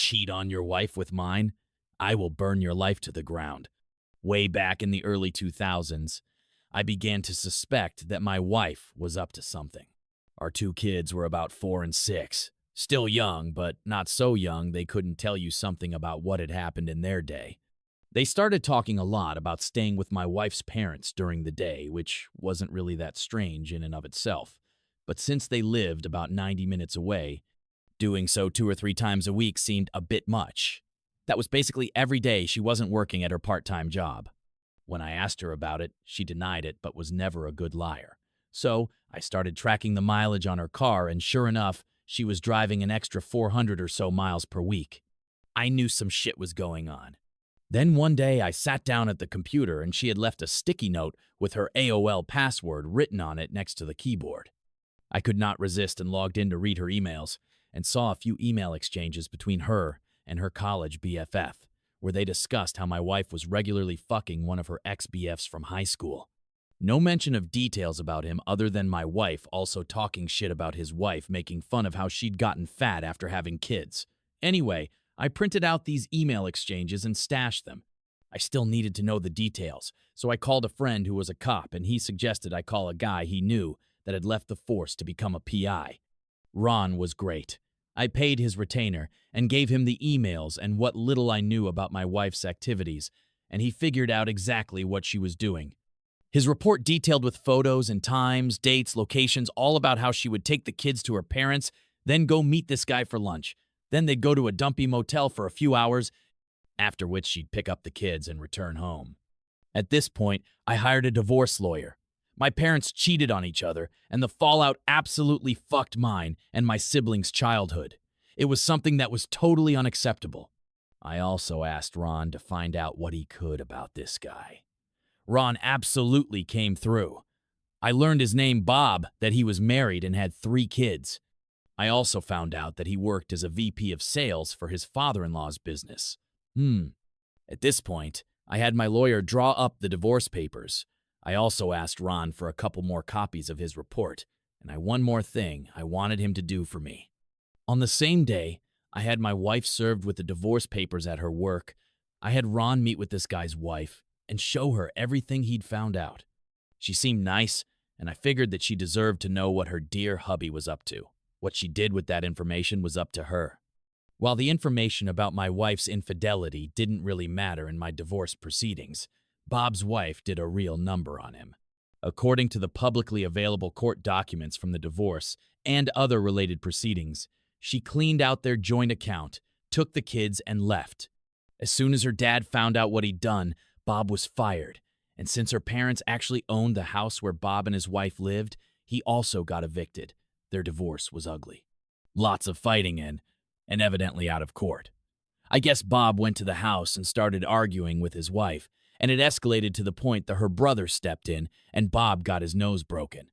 cheat on your wife with mine, I will burn your life to the ground. Way back in the early 2000s, I began to suspect that my wife was up to something. Our two kids were about 4 and 6, still young, but not so young they couldn't tell you something about what had happened in their day. They started talking a lot about staying with my wife's parents during the day, which wasn't really that strange in and of itself. But since they lived about 90 minutes away, doing so 2 or 3 times a week seemed a bit much. That was basically every day she wasn't working at her part-time job. When I asked her about it, she denied it but was never a good liar. So I started tracking the mileage on her car, and sure enough, she was driving an extra 400 or so miles per week. I knew some shit was going on. Then one day I sat down at the computer and she had left a sticky note with her AOL password written on it next to the keyboard. I could not resist and logged in to read her emails and saw a few email exchanges between her and her college BFF, where they discussed how my wife was regularly fucking one of her ex-BFs from high school. No mention of details about him other than my wife also talking shit about his wife, making fun of how she'd gotten fat after having kids. Anyway, I printed out these email exchanges and stashed them. I still needed to know the details, so I called a friend who was a cop, and he suggested I call a guy he knew that had left the force to become a PI. Ron was great. I paid his retainer and gave him the emails and what little I knew about my wife's activities, and he figured out exactly what she was doing. His report detailed with photos and times, dates, locations, all about how she would take the kids to her parents, then go meet this guy for lunch. Then they'd go to a dumpy motel for a few hours, after which she'd pick up the kids and return home. At this point, I hired a divorce lawyer. My parents cheated on each other, and the fallout absolutely fucked mine and my siblings' childhood. It was something that was totally unacceptable. I also asked Ron to find out what he could about this guy. Ron absolutely came through. I learned his name, Bob, that he was married and had 3 kids. I also found out that he worked as a VP of sales for his father-in-law's business. At this point, I had my lawyer draw up the divorce papers. I also asked Ron for a couple more copies of his report, and I one more thing I wanted him to do for me. On the same day, I had my wife served with the divorce papers at her work. I had Ron meet with this guy's wife and show her everything he'd found out. She seemed nice, and I figured that she deserved to know what her dear hubby was up to. What she did with that information was up to her. While the information about my wife's infidelity didn't really matter in my divorce proceedings, Bob's wife did a real number on him. According to the publicly available court documents from the divorce and other related proceedings, she cleaned out their joint account, took the kids, and left. As soon as her dad found out what he'd done, Bob was fired, and since her parents actually owned the house where Bob and his wife lived, he also got evicted. Their divorce was ugly. Lots of fighting in, and evidently out of court. I guess Bob went to the house and started arguing with his wife, and it escalated to the point that her brother stepped in and Bob got his nose broken.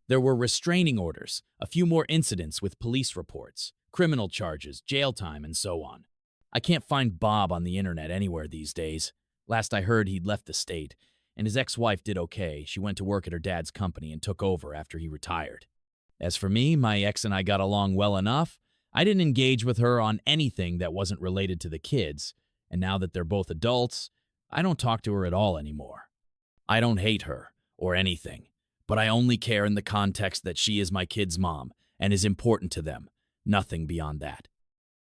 There were restraining orders, a few more incidents with police reports, criminal charges, jail time, and so on. I can't find Bob on the internet anywhere these days. Last I heard, he'd left the state, and his ex-wife did okay. She went to work at her dad's company and took over after he retired. As for me, my ex and I got along well enough. I didn't engage with her on anything that wasn't related to the kids, and now that they're both adults, I don't talk to her at all anymore. I don't hate her or anything, but I only care in the context that she is my kids' mom and is important to them, nothing beyond that.